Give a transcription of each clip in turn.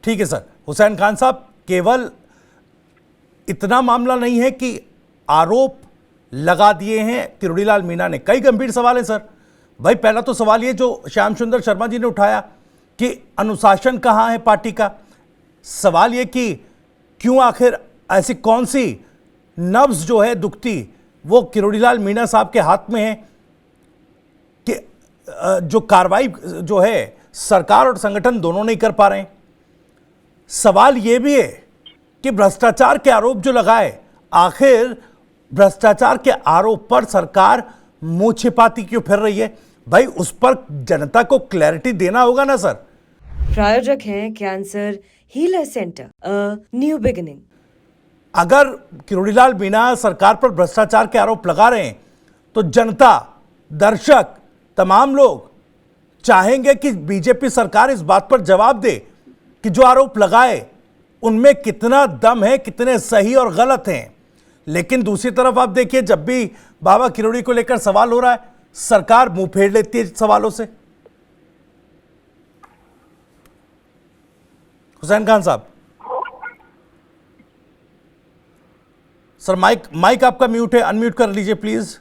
ठीक है सर। हुसैन खान साहब, केवल इतना मामला नहीं है कि आरोप लगा दिए हैं किरोड़ीलाल मीणा ने, कई गंभीर सवाल हैं सर। भाई पहला तो सवाल ये जो श्याम सुंदर शर्मा जी ने उठाया कि अनुशासन कहाँ है पार्टी का। सवाल ये कि क्यों आखिर ऐसी कौन सी नब्ज जो है दुखती वो किरोड़ीलाल मीणा साहब के हाथ में है कि जो कार्रवाई जो है सरकार और संगठन दोनों नहीं कर पा रहे हैं। सवाल ये भी है कि भ्रष्टाचार के आरोप जो लगाए, आखिर भ्रष्टाचार के आरोप पर सरकार मुंह छिपाती क्यों फिर रही है? भाई उस पर जनता को क्लैरिटी देना होगा ना सर। प्रायोजक हैं cancer healer centre, a new beginning. अगर किरोड़ीलाल मीणा सरकार पर भ्रष्टाचार के आरोप लगा रहे हैं तो जनता, दर्शक, तमाम लोग चाहेंगे कि बीजेपी सरकार इस बात पर जवाब दे कि जो आरोप लगाए उनमें कितना दम है, कितने सही और गलत हैं। लेकिन दूसरी तरफ आप देखिए, जब भी बाबा किरोड़ी को लेकर सवाल हो रहा है, सरकार मुंह फेर लेती है सवालों से। हुसैन खान साहब, सर माइक आपका म्यूट है, अनम्यूट कर लीजिए प्लीज।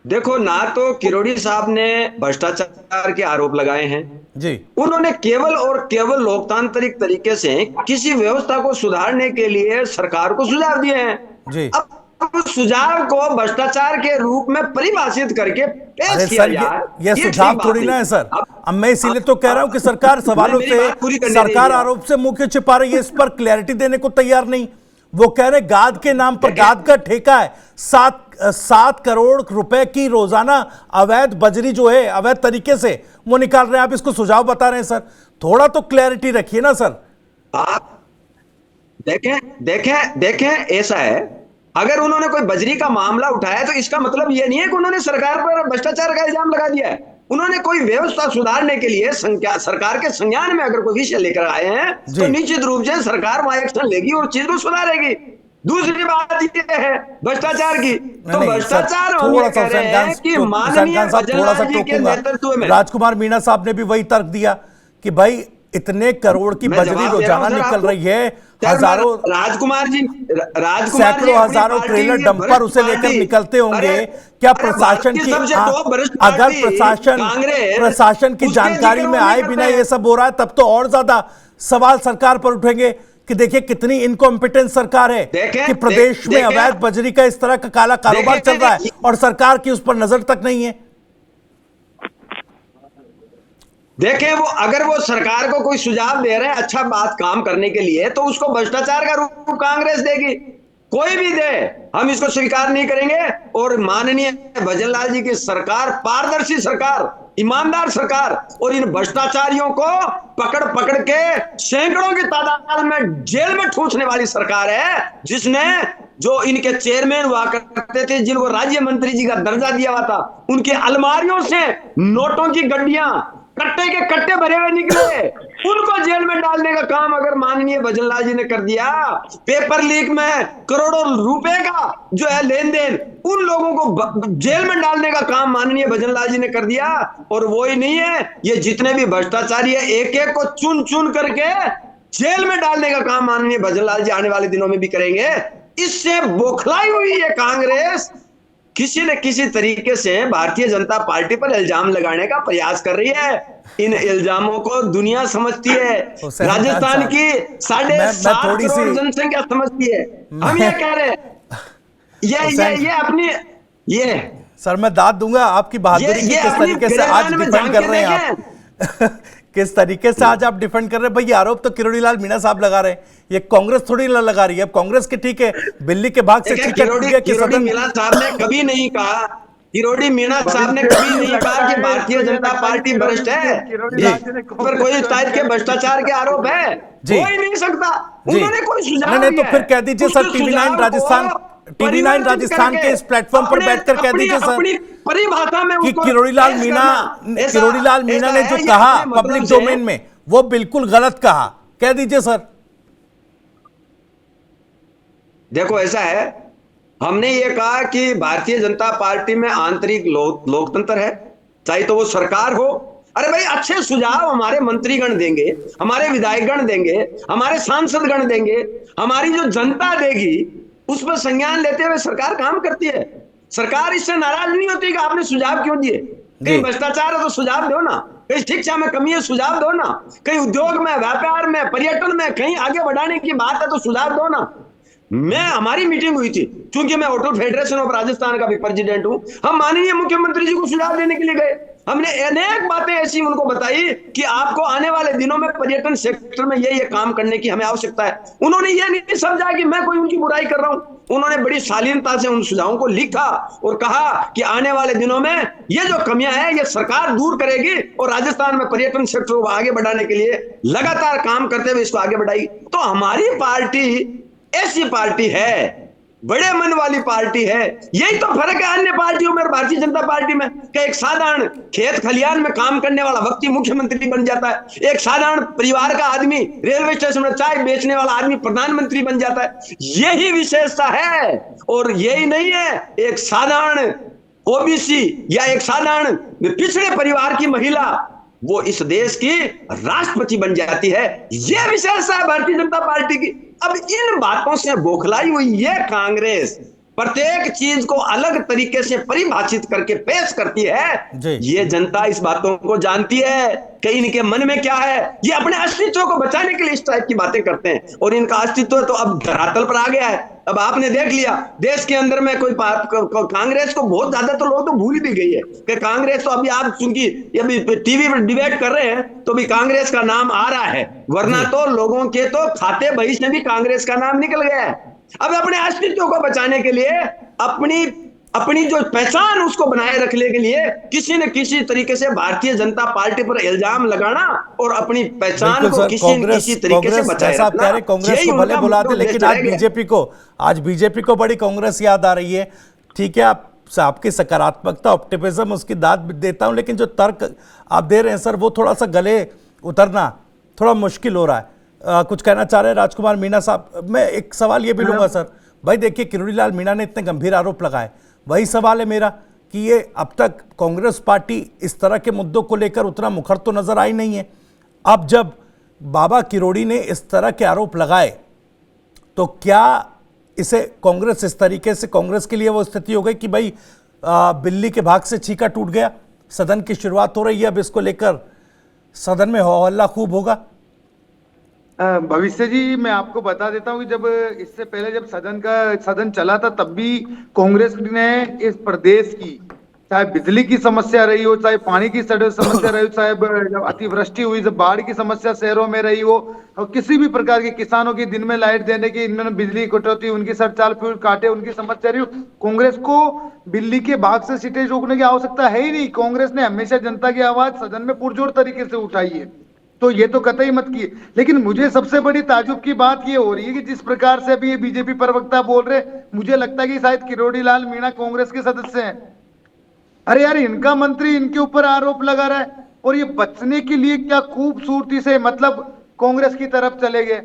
देखो, ना तो किरोड़ी साहब ने भ्रष्टाचार के आरोप लगाए हैं जी, उन्होंने केवल और केवल लोकतांत्रिक तरीके से किसी व्यवस्था को सुधारने के लिए सरकार को सुझाव दिए हैं जी। अब उस सुझाव को भ्रष्टाचार के रूप में परिभाषित करके पेश किया जाए, ये सुझाव थोड़ी ना है सर। अब मैं इसीलिए तो कह रहा हूं कि सरकार सवालों से, सरकार आरोप से मुंह क्यों छिपा रही है, इस पर क्लैरिटी देने को तैयार नहीं। वो कह रहे गाद के नाम पर, गाद का ठेका है, 7 करोड़ रुपए की रोजाना अवैध बजरी जो है अवैध तरीके से वो निकाल रहे हैं। आप इसको सुझाव बता रहे हैं सर, थोड़ा तो क्लैरिटी रखिए ना सर। आप देखें ऐसा है, अगर उन्होंने कोई बजरी का मामला उठाया तो इसका मतलब यह नहीं है कि उन्होंने सरकार पर भ्रष्टाचार का इल्जाम लगा दिया है। उन्होंने कोई व्यवस्था सुधारने के लिए सरकार के संज्ञान में अगर कोई विषय लेकर आए हैं तो निश्चित रूप से सरकार वहां एक्शन लेगी और चीज को सुधारेगी। दूसरी बात यह है भ्रष्टाचार की, तो भ्रष्टाचार हम ये कह रहे हैं कि माननीय भजनलाल जी के नेतृत्व में राजकुमार मीणा साहब ने भी वही तर्क दिया कि भाई इतने करोड़ की बजरी रोजाना निकल रही है, हजारों राजकुमार जी सैकड़ों हजारों ट्रेलर डंपर उसे लेकर निकलते होंगे। क्या प्रशासन की, अगर प्रशासन की जानकारी में आए बिना ये सब हो रहा है तब तो और ज्यादा सवाल सरकार पर उठेंगे कि देखिए कितनी इनकॉम्पिटेंट सरकार है कि प्रदेश में अवैध बजरी का इस तरह का काला कारोबार चल रहा है और सरकार की उस पर नजर तक नहीं है। देखें, अगर वो सरकार को कोई सुझाव दे रहे हैं अच्छा बात काम करने के लिए, तो उसको भ्रष्टाचार का रूप कांग्रेस देगी, कोई भी दे, हम इसको स्वीकार नहीं करेंगे। और माननीय भजनलाल जी की सरकार पारदर्शी सरकार, ईमानदार सरकार, और इन भ्रष्टाचारियों को पकड़ पकड़ के सैकड़ों की तादाद में जेल में ठूंसने वाली सरकार है, जिसने जो इनके चेयरमैन हुआ करते थे, जिनको राज्य मंत्री जी का दर्जा दिया हुआ था, उनकी अलमारियों से नोटों की गड्डियां, कट्टे के कट्टे भरे हुए निकले, उनको जेल में डालने का काम अगर माननीय भजनलाल जी ने कर दिया। पेपर लीक में करोड़ों रुपए का जो है लेन देन, उन लोगों को जेल में डालने का काम माननीय भजनलाल जी ने कर दिया। और वो ही नहीं है, ये जितने भी भ्रष्टाचारी है एक एक को चुन चुन करके जेल में डालने का काम माननीय भजनलाल जी आने वाले दिनों में भी करेंगे। इससे बौखलाई हुई है कांग्रेस, किसी न किसी तरीके से भारतीय जनता पार्टी पर इल्जाम लगाने का प्रयास कर रही है। इन इल्जामों को दुनिया समझती है, राजस्थान की 7.5 करोड़ जनसंख्या समझती है। हम ये कह रहे हैं, ये अपनी ये सर मैं दाद दूंगा आपकी बहादुरी की, किस तरीके से आज डिफेंड कर रहे हैं आप किस तरीके से आज आप डिफेंड कर रहे हैं। भाई ये आरोप तो किरोड़ीलाल मीणा साहब लगा रहे हैं, ये कांग्रेस थोड़ी लगा रही है। अब कांग्रेस के ठीक है बिल्ली के भाग से किरोड़ी मीणा साहब ने कभी नहीं कहा, किरोड़ी मीणा साहब ने कभी नहीं कहा कि भारतीय जनता पार्टी भ्रष्ट है, पर कोई टाइप के भ्रष्टाचार के आरोप है, हो ही नहीं सकता। उन्होंने कोई सुझाव नहीं तो फिर कह दीजिए सर, टीवी9 राजस्थान के इस प्लेटफॉर्म पर बैठकर कह दीजिए सर परिभाषा में कि किरोड़ीलाल मीणा ने जो कहा पब्लिक डोमेन में वो बिल्कुल गलत कहा, कह दीजिए सर। देखो ऐसा है, हमने ये कहा कि भारतीय जनता पार्टी में आंतरिक लोकतंत्र है, चाहे तो वो सरकार हो अरे भाई, अच्छे सुझाव हमारे मंत्रीगण देंगे, हमारे विधायकगण देंगे, हमारे सांसदगण देंगे, हमारी जो जनता देगी, उस पर संज्ञान लेते हुए सरकार काम करती है। सरकार इससे नाराज नहीं होती कि आपने सुझाव क्यों दिए। कहीं भ्रष्टाचार है तो सुझाव दो ना, कहीं शिक्षा में कमी है सुझाव दो ना, कहीं उद्योग में, व्यापार में, पर्यटन में कहीं आगे बढ़ाने की बात है तो सुझाव दो ना। हमारी मीटिंग हुई थी, क्योंकि मैं होटल फेडरेशन ऑफ राजस्थान का भी प्रेसिडेंट हूं, हम माननीय मुख्यमंत्री जी को सुझाव देने के लिए गए। हमने अनेक बातें ऐसी उनको बताई कि आपको आने वाले दिनों में पर्यटन सेक्टर में ये काम करने की हमें आवश्यकता है। उन्होंने ये नहीं समझा कि मैं कोई उनकी बुराई कर रहा हूं। उन्होंने बड़ी शालीनता से उन सुझावों को लिखा और कहा कि आने वाले दिनों में ये जो कमियां हैं ये सरकार दूर करेगी और राजस्थान में पर्यटन सेक्टर को आगे बढ़ाने के लिए लगातार काम करते हुए इसको आगे बढ़ाई। तो हमारी पार्टी ऐसी पार्टी है, बड़े मन वाली पार्टी है। यही तो फर्क है अन्य पार्टियों में और भारतीय जनता पार्टी में कि एक साधारण खेत खलियान में काम करने वाला व्यक्ति मुख्यमंत्री बन जाता है, एक साधारण परिवार का आदमी रेलवे स्टेशन में चाय बेचने वाला आदमी प्रधानमंत्री बन जाता है। यही विशेषता है। और यही नहीं है एक साधारण ओबीसी या एक साधारण पिछड़े परिवार की महिला वो इस देश की राष्ट्रपति बन जाती है। यह विशेषता है भारतीय जनता पार्टी की। अब इन बातों से बौखलाई हुई ये कांग्रेस प्रत्येक चीज को अलग तरीके से परिभाषित करके पेश करती है। ये जनता इस बातों को जानती है कि इनके मन में क्या है। ये अपने अस्तित्व को बचाने के लिए इस टाइप की बातें करते हैं और इनका अस्तित्व तो अब धरातल पर आ गया है। अब आपने देख लिया देश के अंदर में कोई कांग्रेस को बहुत ज्यादा तो लोग तो भूल भी गई है कि कांग्रेस तो अभी आप चूंकि अभी टीवी पर डिबेट कर रहे हैं तो भी कांग्रेस का नाम आ रहा है, वरना तो लोगों के तो खाते बही से भी कांग्रेस का नाम निकल गया है। अब अपने अस्तित्व को बचाने के लिए अपनी जो पहचान उसको बनाए रखने के लिए किसी न किसी तरीके से भारतीय जनता पार्टी पर इल्जाम लगाना और अपनी पहचान को किसी न किसी तरीके से बचाए रखना। कांग्रेस को भले बुलाते लेकिन आज बीजेपी को बड़ी कांग्रेस याद आ रही है। ठीक है, आपकी सकारात्मकता ऑप्टिमिज्म उसकी दाद देता हूं, लेकिन जो तर्क आप दे रहे हैं सर वो थोड़ा सा गले उतरना थोड़ा मुश्किल हो रहा है। कुछ कहना चाह रहे हैं राजकुमार मीणा साहब? मैं एक सवाल ये भी लूंगा सर। भाई देखिए, किरोड़ीलाल मीणा ने इतने गंभीर आरोप लगाए, वही सवाल है मेरा कि ये अब तक कांग्रेस पार्टी इस तरह के मुद्दों को लेकर उतना मुखर तो नजर आई नहीं है। अब जब बाबा किरोड़ी ने इस तरह के आरोप लगाए तो क्या इसे कांग्रेस इस तरीके से कांग्रेस के लिए वो स्थिति हो गई कि भाई बिल्ली के भाग से छीका टूट गया, सदन की शुरुआत हो रही है, अब इसको लेकर सदन में हो हल्ला खूब होगा? भविष्य जी, मैं आपको बता देता हूँ कि जब इससे पहले जब सदन चला था तब भी कांग्रेस ने इस प्रदेश की चाहे बिजली की समस्या रही हो, चाहे पानी की समस्या रही हो, चाहे जब अतिवृष्टि हुई, जब बाढ़ की समस्या शहरों में रही हो, और किसी भी प्रकार के किसानों की दिन में लाइट देने की, इन्होंने बिजली कटौती, उनकी सरचाल फ्यूल काटे, उनकी समस्या रही हो, कांग्रेस को बिल्ली के भाग से सीटें रोकने की आवश्यकता है ही नहीं। कांग्रेस ने हमेशा जनता की आवाज सदन में पुरजोर तरीके से उठाई है, तो ये तो कतई मत किए। लेकिन मुझे सबसे बड़ी ताजुब की बात ये हो रही है कि जिस प्रकार से अभी ये बीजेपी प्रवक्ता बोल रहे, मुझे लगता है कि शायद किरोड़ीलाल मीणा कांग्रेस के सदस्य हैं। अरे यार, इनका मंत्री इनके ऊपर आरोप लगा रहा है और ये बचने के लिए क्या खूबसूरती से मतलब कांग्रेस की तरफ चले गए।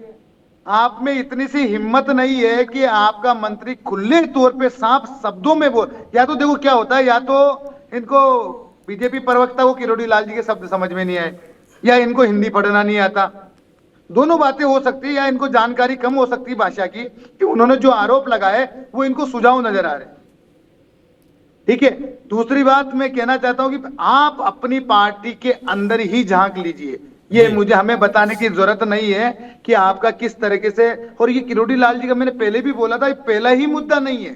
आप में इतनी सी हिम्मत नहीं है कि आपका मंत्री खुले तौर पे साफ शब्दों में बोल, या तो देखो क्या होता है, या तो इनको बीजेपी प्रवक्ता को किरोड़ीलाल जी के शब्द समझ में नहीं आए, या इनको हिंदी पढ़ना नहीं आता, दोनों बातें हो सकती है, या इनको जानकारी कम हो सकती है भाषा की कि उन्होंने जो आरोप लगाए वो इनको सुझाव नजर आ रहे। ठीक है, दूसरी बात मैं कहना चाहता हूं कि आप अपनी पार्टी के अंदर ही झांक लीजिए। ये मुझे हमें बताने की जरूरत नहीं है कि आपका किस तरीके से, और ये किरोड़ीलाल जी का मैंने पहले भी बोला था, पहला ही मुद्दा नहीं है,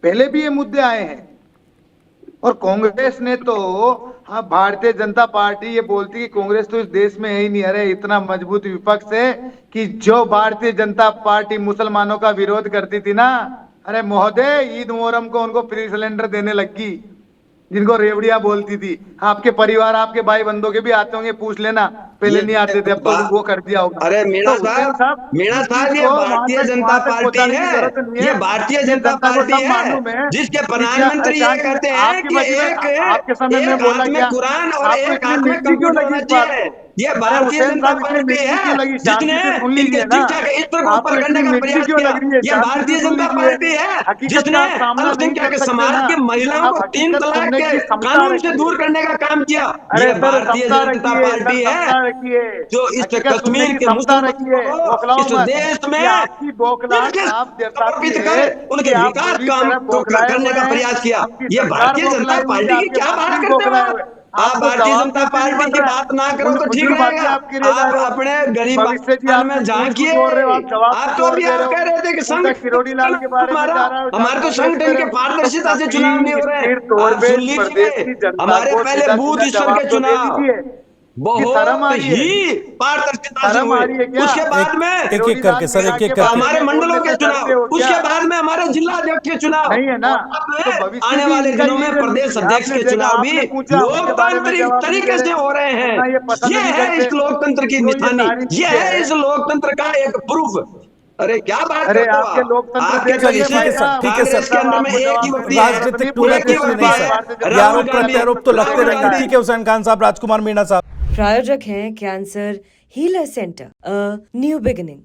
पहले भी ये मुद्दे आए हैं। और कांग्रेस ने तो, हाँ, भारतीय जनता पार्टी ये बोलती कि कांग्रेस तो इस देश में है ही नहीं। अरे इतना मजबूत विपक्ष है कि जो भारतीय जनता पार्टी मुसलमानों का विरोध करती थी ना, अरे महोदय, ईद मोहर्रम को उनको फ्री सिलेंडर देने लगी, जिनको रेवड़िया बोलती थी। आपके परिवार, आपके भाई बंधु के भी आते होंगे, पूछ लेना, पहले नहीं आते थे, अब तो वो कर दिया होगा। अरे मीणा साहब, ये भारतीय जनता पार्टी है, ये भारतीय जनता पार्टी है जिसके प्रधानमंत्री ये कहते हैं कि एक हाथ में कुरान और एक हाथ में कंप्यूटर होना चाहिए। ये भारतीय हुसैन जनता साहब पार्टी इतनी है मिर्ची लगी, जिसने शांति से सुन इनके लीजिए ना। शिक्षा के स्तर को आपको ऊपर करने इतनी का मिर्ची प्रयास क्यों किया। लग रही है? ये शांति भारतीय से सुन जनता लीजिए। पार्टी है हकीकत जिसने का आप सामना नहीं अल्पसंख्यक कर के सकते समाज ना, की महिलाओं आप को 3 हकीकत तलाक सुनने के की क्षमता कानून से रखिए। दूर करने का काम किया। अरे ये सर भारतीय समता जनता रखिए, सर पार्टी है समता रखिए, जो इस हकीकत सुनने कश्मीर की के समता मुसलमानों रखिए, को बौखलाओ इस मत देश कि में आपकी बौखलाहट दिल के साफ दर्शाती समर्पित है कर उनके कि आप विकास बुरी काम तरह को बौखलाए करने हुए का हैं। प्रयास किया। आपकी ये सरकार भारतीय जनता बौखलाई हुई है, पार्टी की आपके क्या बात मंत्री करते हो बौखलाए आप? हुए हैं। आप आपको भारतीय जवाब जनता कैसे नहीं पार्टी बन की रहा है? बात ना करो तो ठीक फजूल बातें रहेगा। आप करे जा आप रहे हो। अपने गरीब भविष्य जी पाकिस्तान आपने में झूठ झांकिए। बोल रहे हो, आप जवाब आप कुछ तो और अभी दे रहे आप हो। कह रहे थे कि उल्टा किरोड़ी लाल के बारे में जा रहा हो, जहाँ हमारे तो कांग्रेस संगठन करे के हो। पारदर्शिता से चुनाव नहीं हो रहे। फिर आप तोड़बेड़ सुन प्रदेश की लीजिए, जनता हमारे को पहले सीधा बूथ सीधा स्तर जवाब के तो दे चुनाव दीजिए कि शर्म आ बहुत रही है। ही पारदर्शिता से शर्म आ हुए। रही है क्या? उसके बाद में एक किरोड़ी एक करके लाल सर, मीणा एक एक के करके। बारे हमारे में मंडलों बोलने के से डरते हो चुनाव, क्या? उसके बाद में हमारे जिला अध्यक्ष के चुनाव, नहीं है ना, अब तो भविष्य आने भी वाले इनका दिनों यही में प्रदेश रणनीति है। अध्यक्ष आपने के देखा, चुनाव भी आपने पूछा, उसके बारे में लोकतांत्रिक जवाब नहीं दे तरीके रहे, से हो रहे हैं। सुनना ये पसंद ये नहीं है करते। इस लोकतंत्र की तो ये निशानी, सारी ये चीजें है हैं। इस लोकतंत्र का एक प्रूफ। अरे क्या बात अरे करते हो आपके आप? लोकतंत्र आपके देश तो चलिए के जैसे ठीक है सर, ठीक है कांग्रेस सर। के साहब, अंदर में आपको एक जवाब ही देने व्यक्ति की है, जरूरत नहीं, राजनीतिक पूरे एक ही टूने कुछ भी देश व्यक्ति नहीं में सर। है, भारतीय ये जनता राहुल आरोप गांधी है। प्रत्यारोप तो लगते राहुल रहेंगे। गांधी ठीक है हुसैन खान साहब, राजकुमार मीणा साहब। प्रायोजक हैं cancer healer centre, a new beginning.